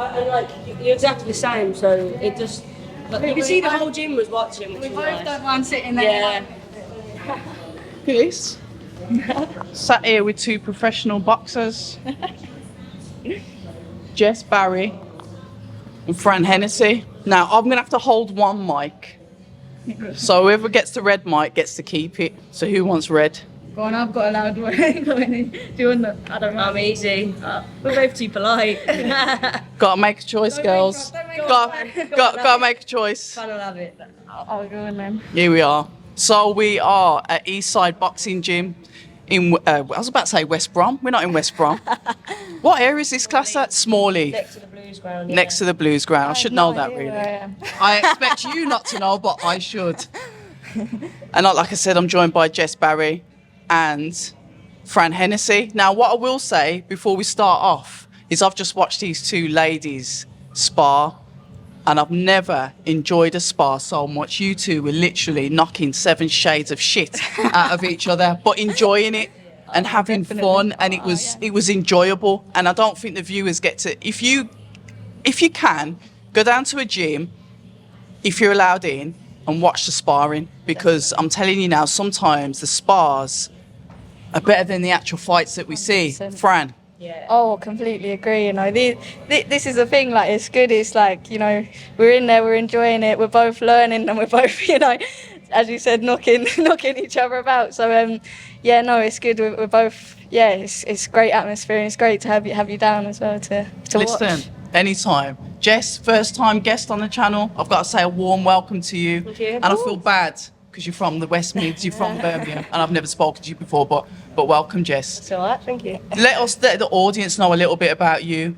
And like you're exactly the same, so it just like, you can see the whole gym was watching. Which We was both nice. don't mind sitting there. Yeah. Peace. Sat here with two professional boxers, Jess Barry and Fran Hennessy. Now I'm gonna have to hold one mic, so whoever gets the red mic gets to keep it. So who wants red? Go on, I've got a loud one. Go in. Do you want that? I don't know. I'm easy. We're both too polite. Gotta make a choice, girls. Gotta make a choice. Kind of love it. I'll go in then. Here we are. So we are at Eastside Boxing Gym in, I was about to say West Brom. We're not in West Brom. What area is this class at? Smalley. Next to the Blues ground. Yeah. Next to the Blues ground. I should know that really. I expect you not to know, but I should. And like I said, I'm joined by Jess Barry and Fran Hennessy. Now, what I will say before we start off is I've just watched these two ladies spar, and I've never enjoyed a spar so much. You two were literally knocking 7 shades of shit out of each other, but enjoying it and having fun, and it was enjoyable. And I don't think the viewers get to, if you can, go down to a gym, if you're allowed in, and watch the sparring, because I'm telling you now, sometimes the spars are better than the actual fights that we see. 100%. Fran? Yeah. Oh, completely agree. You know, this is the thing. Like, it's good. It's like, you know, we're in there, we're enjoying it, we're both learning, and we're both, you know, as you said, knocking each other about. So, yeah, no, it's good. We're both. Yeah, it's great atmosphere, and it's great to have you down as well to Listen, watch. anytime. Jess, first time guest on the channel. I've got to say a warm welcome to you. Thank you. And I feel bad because you're from the West Mids, you're from Birmingham, and I've never spoken to you before, but welcome, Jess. It's all right, thank you. Let the audience know a little bit about you,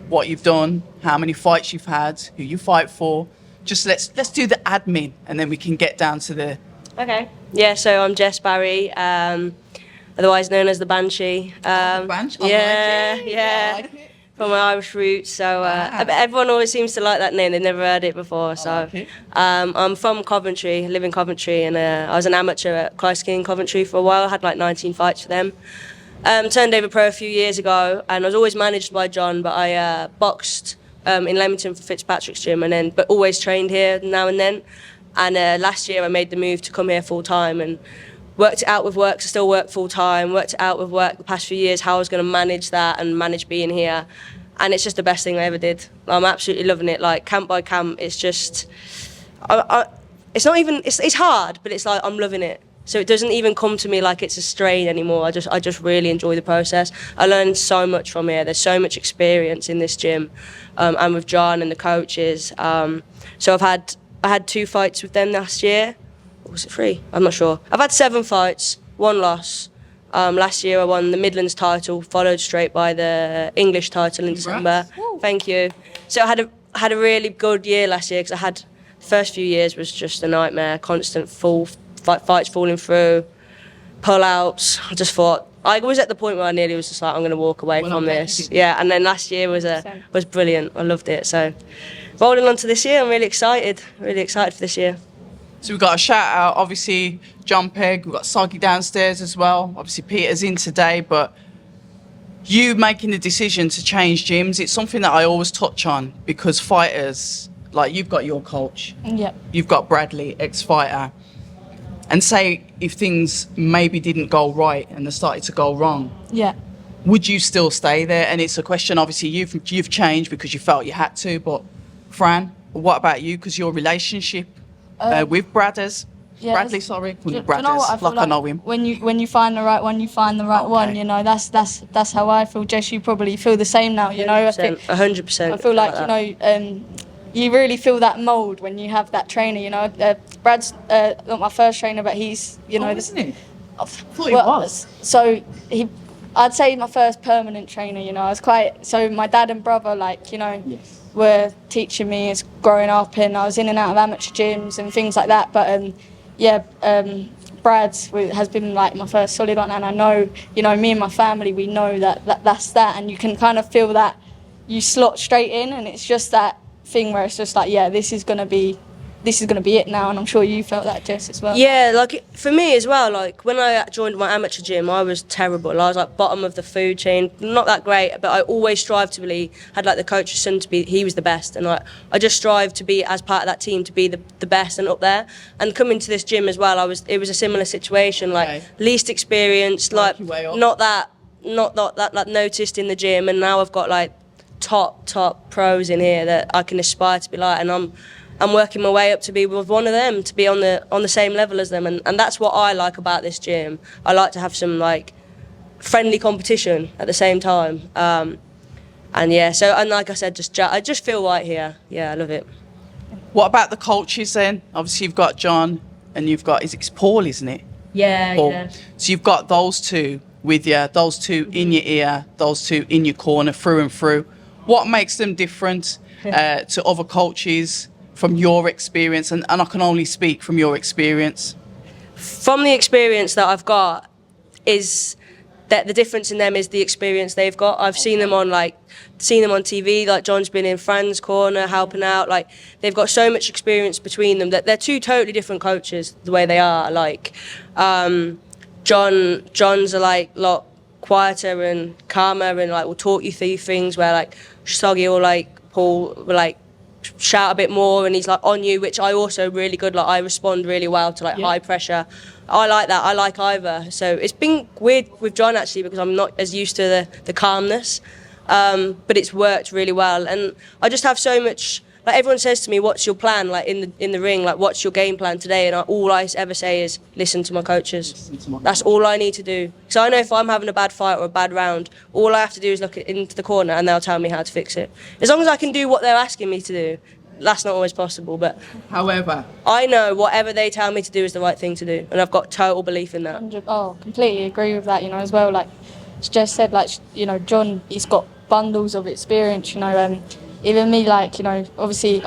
what you've done, how many fights you've had, who you fight for. Just let's do the admin, and then we can get down to the... Okay. Yeah, so I'm Jess Barry, otherwise known as the Banshee. The Banshee? I Yeah, like it. yeah. I like it. From my Irish roots, so everyone always seems to like that name. They've never heard it before. So like it. I'm from Coventry, I live in Coventry, and I was an amateur at Christ King Coventry for a while. I had like 19 fights for them. Turned over pro a few years ago, and I was always managed by John, but I boxed in Leamington for Fitzpatrick's gym, but always trained here now and then. And last year I made the move to come here full time and worked it out with work to still work full time, worked it out with work the past few years, how I was going to manage that and manage being here. And it's just the best thing I ever did. I'm absolutely loving it. Like, camp by camp, it's just, it's not even, it's hard, but it's like, I'm loving it. So it doesn't even come to me like it's a strain anymore. I just really enjoy the process. I learned so much from here. There's so much experience in this gym, and with John and the coaches. So I had 2 fights with them last year. Or was it 3? I'm not sure. I've had 7 fights, 1 loss. Last year I won the Midlands title, followed straight by the English title in December. Thank you. So I had a really good year last year, because the first few years was just a nightmare, constant fights falling through, pull-outs. I just thought, I was at the point where I nearly was just like, I'm going to walk away from this. Yeah, and then last year was brilliant. I loved it. So rolling on to this year, I'm really excited for this year. So we've got a shout out, obviously, John Pegg, we've got Soggy downstairs as well. Obviously, Peter's in today, but you making the decision to change gyms, it's something that I always touch on, because fighters, like, you've got your coach, you've got Bradley, ex-fighter, and say if things maybe didn't go right and they started to go wrong, would you still stay there? And it's a question, obviously, you've changed because you felt you had to, but Fran, what about you? Because your relationship with Bradley, sorry. Do you know what? I feel I know him. When you find the right one, you find the right one. You know, that's how I feel. Jess, you probably feel the same now. You know, 100%. I feel like, you know, you really feel that mould when you have that trainer. You know, Brad's not my first trainer, but he's, you know, isn't he? I thought he was. So I'd say my first permanent trainer. You know, I was so my dad and brother, like, you know. Yes. Were teaching me as growing up, and I was in and out of amateur gyms and things like that. But Brad has been like my first solid one, and I know, you know, me and my family, we know that's that, and you can kind of feel that you slot straight in, and it's just that thing where it's just like, yeah, this is going to be this is going to be it now, and I'm sure you felt that, Jess, as well. Yeah, like for me as well, like when I joined my amateur gym, I was terrible. I was like bottom of the food chain, not that great, but I always strived to be, had like the coach's son to be, he was the best. And like I just strived to be, as part of that team, to be the best and up there. And coming to this gym as well, it was a similar situation, like least experienced, like not that noticed in the gym. And now I've got like top pros in here that I can aspire to be like, and I'm working my way up to be with one of them, to be on the same level as them, and that's what I like about this gym. I like to have some like friendly competition at the same time, and yeah. So and like I said, I just feel right here. Yeah, I love it. What about the coaches then? Obviously, you've got John, and you've got it's Paul, isn't it? Yeah, Paul. yeah. So you've got those two with you, those two in your ear, those two in your corner, through and through. What makes them different to other coaches? From your experience, and I can only speak from your experience. From the experience that I've got, is that the difference in them is the experience they've got. I've seen them on TV, like John's been in Fran's corner helping out. Like they've got so much experience between them that they're two totally different coaches the way they are. Like John's a lot quieter and calmer and like will talk you through things, where like Soggy or like Paul will like shout a bit more and he's like on you, which I also really good. Like I respond really well to like high pressure. I like that. I like either. So it's been weird with John actually, because I'm not as used to the calmness, but it's worked really well. And I just have so much. Like everyone says to me, "What's your plan?" Like in the ring, like what's your game plan today? And all I ever say is listen to my coaches. That's all I need to do. So I know if I'm having a bad fight or a bad round, all I have to do is look into the corner and they'll tell me how to fix it. As long as I can do what they're asking me to do. That's not always possible, but however, I know whatever they tell me to do is the right thing to do, and I've got total belief in that. Completely agree with that. As well. Like Jess said, like John, he's got bundles of experience. Even me, like, obviously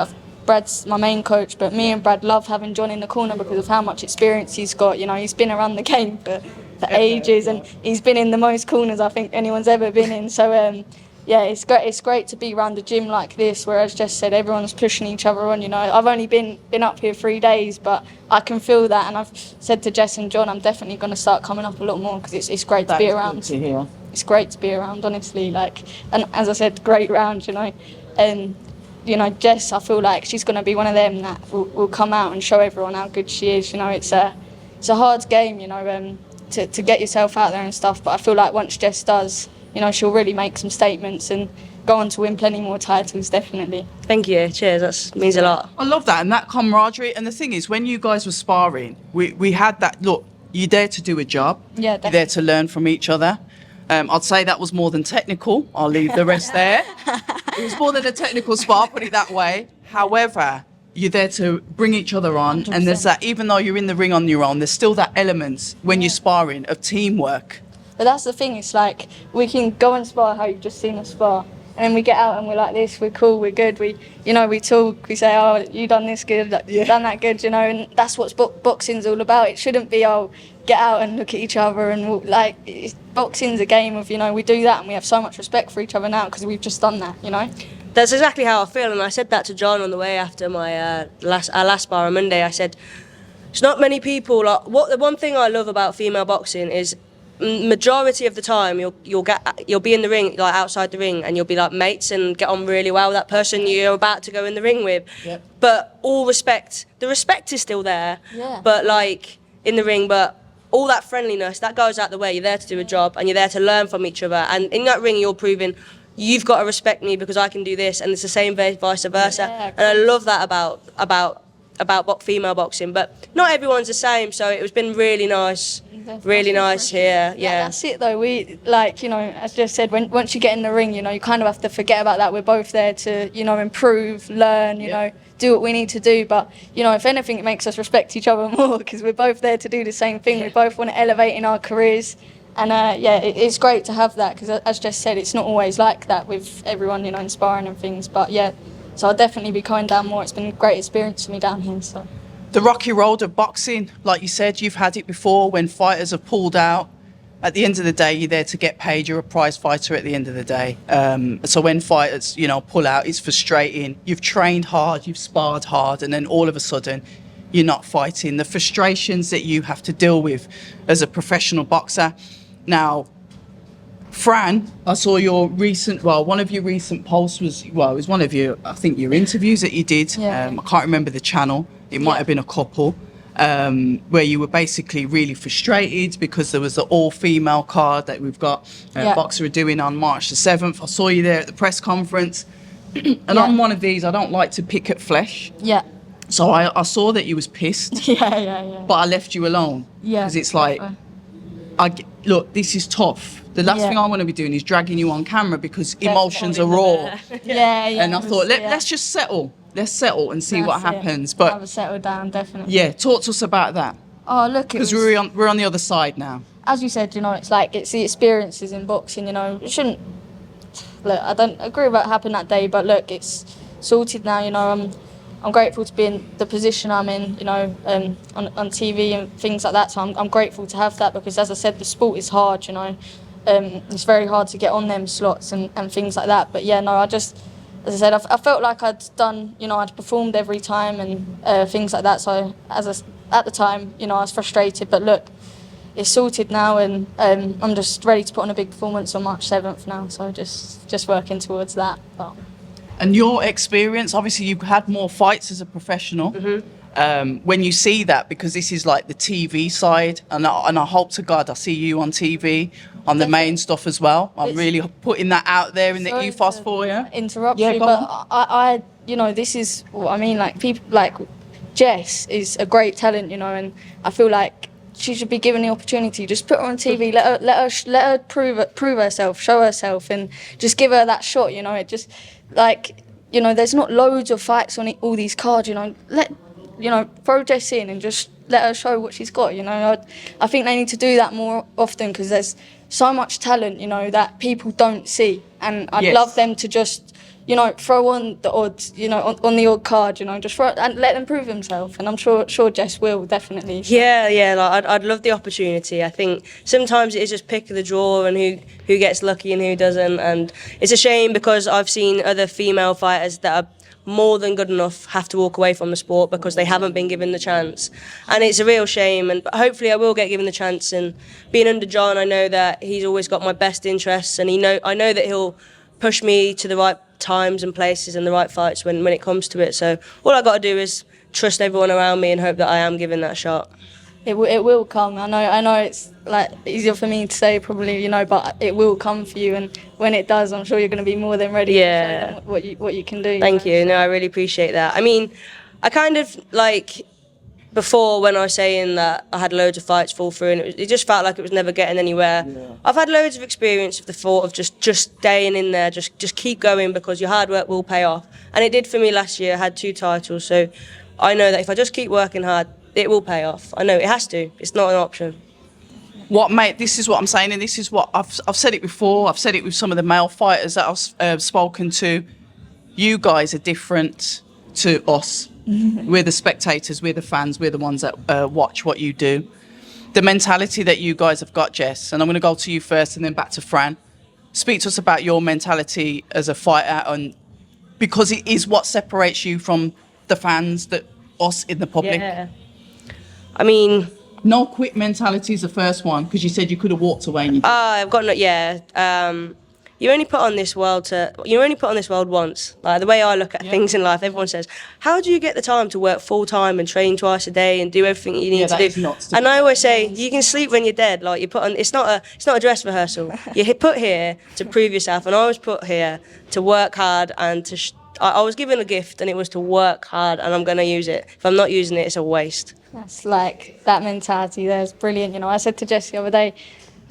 Brad's my main coach, but me and Brad love having John in the corner because of how much experience he's got. He's been around the game for ages, and he's been in the most corners I think anyone's ever been in. So, yeah, it's great. It's great to be around a gym like this, where, as Jess said, everyone's pushing each other on. I've only been up here 3 days, but I can feel that, and I've said to Jess and John, I'm definitely going to start coming up a lot more because it's great to be around. Good to hear. It's great to be around, honestly. Like, and as I said, great round. And Jess, I feel like she's going to be one of them that will come out and show everyone how good she is. It's a hard game, to get yourself out there and stuff. But I feel like once Jess does, she'll really make some statements and go on to win plenty more titles, definitely. Thank you. Cheers. That means a lot. I love that, and that camaraderie. And the thing is, when you guys were sparring, we had that, look, you're there to do a job. Yeah, definitely. You're there to learn from each other. I'd say that was more than technical. I'll leave the rest there. It was more than a technical spar, put it that way. However, you're there to bring each other on. 100%. And there's that, even though you're in the ring on your own, there's still that element when you're sparring of teamwork. But that's the thing, it's like we can go and spar how you've just seen us spar. And then we get out and we're like this, we're cool, we're good. We talk, we say, oh, you done this good, you done that good, and that's what boxing's all about. It shouldn't be, oh, get out and look at each other and boxing's a game of, we do that and we have so much respect for each other now because we've just done that, That's exactly how I feel, and I said that to John on the way after my last spar on Monday. I said, there's not many people, the one thing I love about female boxing is majority of the time you'll be in the ring, like outside the ring, and you'll be like mates and get on really well with that person you're about to go in the ring with. Yep. But all respect, the respect is still there, but like in the ring, but all that friendliness, that goes out the way. You're there to do a job and you're there to learn from each other, and in that ring you're proving you've got to respect me because I can do this, and it's the same vice versa. And I love that about female boxing, but not everyone's the same, so it's been really nice here. Yeah, that's it though. We as Jeff said, once you get in the ring, you kind of have to forget about that. We're both there to improve, learn, do what we need to do, but if anything, it makes us respect each other more because we're both there to do the same thing. We both want to elevate in our careers, and it's great to have that because, as Jeff said, it's not always like that with everyone in sparring and things, but so I'll definitely be coming down more. It's been a great experience for me down here. So the rocky road of boxing, like you said, you've had it before when fighters have pulled out. at the end of the day, you're there to get paid. You're a prize fighter at the end of the day. So when fighters, pull out, it's frustrating. You've trained hard, you've sparred hard, and then all of a sudden, you're not fighting. The frustrations that you have to deal with as a professional boxer. Now, Fran, I saw one of your recent posts it was one of your, I think, your interviews that you did. Yeah. I can't remember the channel. It might have been a couple. Where you were basically really frustrated because there was the all-female card that we've got Boxer are doing on March the 7th. I saw you there at the press conference. And I'm one of these, I don't like to pick at flesh. Yeah. So I saw that you was pissed. Yeah. But I left you alone. Yeah. Because it's like, look, this is tough. The last thing I want to be doing is dragging you on camera because emotions are raw. Yeah. And I thought, let's just settle. Let's settle and see what happens. But I would settle down, definitely. yeah, talk to us about that. Oh, look, because we're on the other side now. As you said, it's the experiences in boxing. It shouldn't. Look, I don't agree about what happened that day, but look, it's sorted now. I'm grateful to be in the position I'm in. On TV and things like that. So I'm grateful to have that because, as I said, the sport is hard. It's very hard to get on them slots and things like that. But yeah, no, as I said, I felt like I'd done, I'd performed every time and things like that. So at the time, I was frustrated. But look, it's sorted now, and I'm just ready to put on a big performance on March 7th now. So just working towards that. But. And your experience, obviously, you've had more fights as a professional. Mm-hmm. When you see that, because this is like the TV side, and I hope to God I see you on TV. On the main stuff as well. I'm really putting that out there in the ethos for you. Interrupt you, but I this is what I mean. Like, people like Jess is a great talent, and I feel like she should be given the opportunity. Just put her on TV, let her prove herself, show herself, and just give her that shot. It just there's not loads of fights on all these cards. Throw Jess in and just let her show what she's got. I think they need to do that more often because there's so much talent, that people don't see, and I'd love them to just, throw on the odds, on the odd card, just throw and let them prove themselves, and I'm sure Jess will definitely. So. Yeah, I'd love the opportunity. I think sometimes it is just pick of the draw and who gets lucky and who doesn't, and it's a shame because I've seen other female fighters that are more than good enough have to walk away from the sport because they haven't been given the chance, and it's a real shame. And hopefully I will get given the chance. And being under John, I know that he's always got my best interests, and I know that he'll push me to the right times and places and the right fights when it comes to it. So all I got to do is trust everyone around me and hope that I am given that shot. It will come. I know it's like easier for me to say probably, but it will come for you, and when it does, I'm sure you're going to be more than ready to show them what you can do. Thank you. No, I really appreciate that. I mean, I kind of before when I was saying that I had loads of fights fall through, and it just felt like it was never getting anywhere. Yeah. I've had loads of experience of the thought of just staying in there, just keep going because your hard work will pay off, and it did for me last year. I had 2 titles, so I know that if I just keep working hard, it will pay off. I know it has to. It's not an option. This is what I'm saying, and this is what I've said it before. I've said it with some of the male fighters that I've spoken to. You guys are different to us. We're the spectators, we're the fans, we're the ones that watch what you do. The mentality that you guys have got, Jess, and I'm going to go to you first and then back to Fran. Speak to us about your mentality as a fighter, and because it is what separates you from the fans, us in the public. Yeah. I mean, no quit mentality is the first one, because you said you could have walked away and you didn't. I've got no. Yeah. You're only put on this world once. Like, the way I look at things in life, everyone says, "How do you get the time to work full time and train twice a day and do everything you need to do?" And I always say, you can sleep when you're dead. Like, you put on. It's not a dress rehearsal. You're put here to prove yourself, and I was put here to work hard and to. I was given a gift, and it was to work hard, and I'm going to use it. If I'm not using it, it's a waste. That's like that mentality there is brilliant. I said to Jess the other day,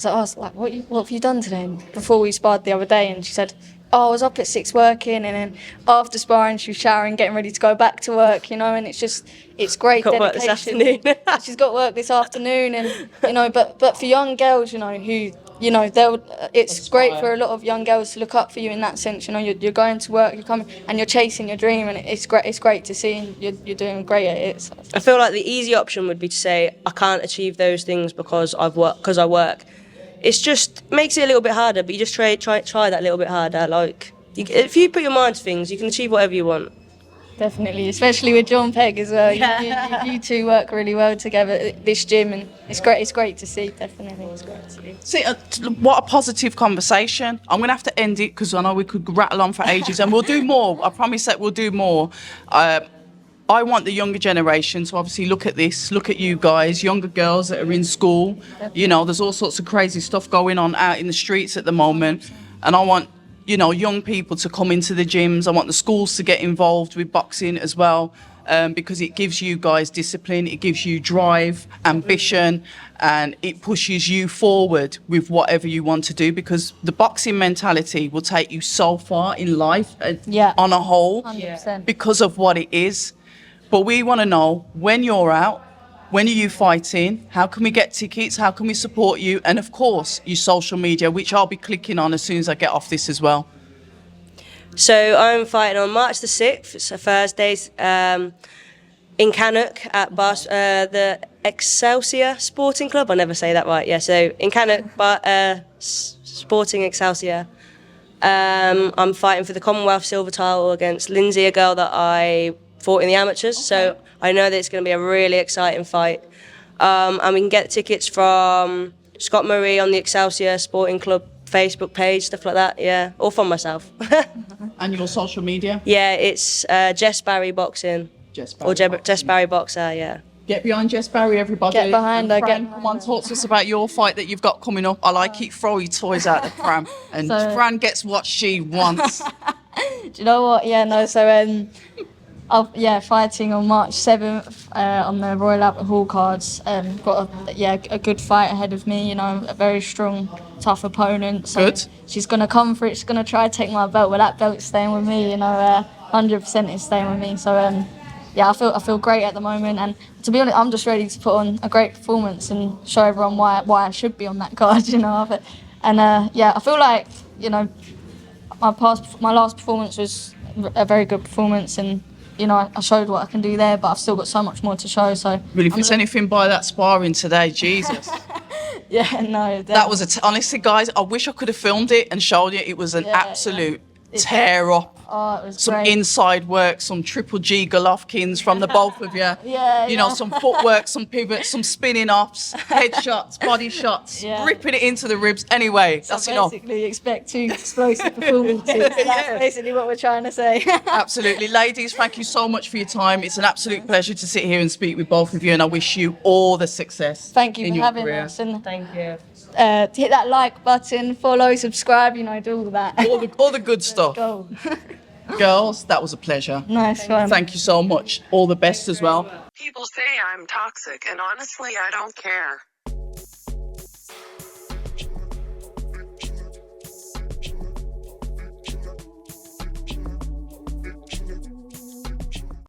I was like, what have you done today? And before we sparred the other day, and she said, I was up at 6 working, and then after sparring she was showering, getting ready to go back to work, and it's great got dedication. Work this afternoon. She's got work this afternoon, and but for young girls, who it's great for a lot of young girls to look up for you in that sense. You're going to work, you're coming, and you're chasing your dream, and it's great to see, and you're doing great at it. So. I feel like the easy option would be to say I can't achieve those things because I work. it's just makes it a little bit harder. But you just try that little bit harder. Like if you put your mind to things, you can achieve whatever you want. Definitely, especially with John Pegg as well. You two work really well together at this gym, and it's great. It's great to see. Definitely, it's great to see. See, what a positive conversation. I'm going to have to end it because I know we could rattle on for ages, and we'll do more. I promise that we'll do more. I want the younger generation to obviously look at this, look at you guys, younger girls that are in school. You know, there's all sorts of crazy stuff going on out in the streets at the moment, and I want, you know, young people to come into the gyms. I want the schools to get involved with boxing as well, because it gives you guys discipline, it gives you drive, ambition, and it pushes you forward with whatever you want to do, because the boxing mentality will take you so far in life on a whole 100%. because of what it is. But we want to know, when you're out, when are you fighting? How can we get tickets? How can we support you? And of course, your social media, which I'll be clicking on as soon as I get off this as well. So I'm fighting on March the 6th. It's a Thursday in Cannock at the Excelsior Sporting Club. I never say that right. Yeah, so in Cannock, but Sporting Excelsior. I'm fighting for the Commonwealth silver title against Lindsay, a girl that I fought in the amateurs. So I know that it's going to be a really exciting fight. And we can get tickets from Scott Murray on the Excelsior Sporting Club Facebook page, stuff like that, yeah, or from myself. And your social media? Yeah, it's Jess Barry Boxing. Jess Barry or Boxing. Jess Barry Boxer, yeah. Get behind Jess Barry, everybody. Get behind her. Fran, come on, talk to us about your fight that you've got coming up. I like it. Throw your toys out the pram. And Fran gets what she wants. Do you know what? Yeah, no, so fighting on March 7th on the Royal Albert Hall cards. Got a good fight ahead of me. You know, a very strong, tough opponent. So Good. She's gonna come for it. She's gonna try to take my belt, but that belt's staying with me. You know, 100% is staying with me. So I feel great at the moment. And to be honest, I'm just ready to put on a great performance and show everyone why I should be on that card. You know, I feel like, you know, my last performance was a very good performance, and you know, I showed what I can do there, but I've still got so much more to show. So, Well, if it's anything by that sparring today, Jesus. Yeah, no. That was honestly, guys, I wish I could have filmed it and showed you. It was an absolute tear up. Oh, it was some great. inside work, some triple G Golovkins from the both of you. You know, some footwork, some pivots, some spinning offs, headshots, body shots, ripping it into the ribs. Anyway, So that's enough. basically, expect 2 explosive performances. That's basically what we're trying to say. Absolutely. Ladies, thank you so much for your time. It's an absolute pleasure to sit here and speak with both of you, and I wish you all the success. Thank you in for your having career. us. And Thank you. hit that like button, follow, subscribe, you know, do all that. All the good stuff. Go. Girls, that was a pleasure. Nice one. Thank you so much. All the best as well. People say I'm toxic, and honestly, I don't care.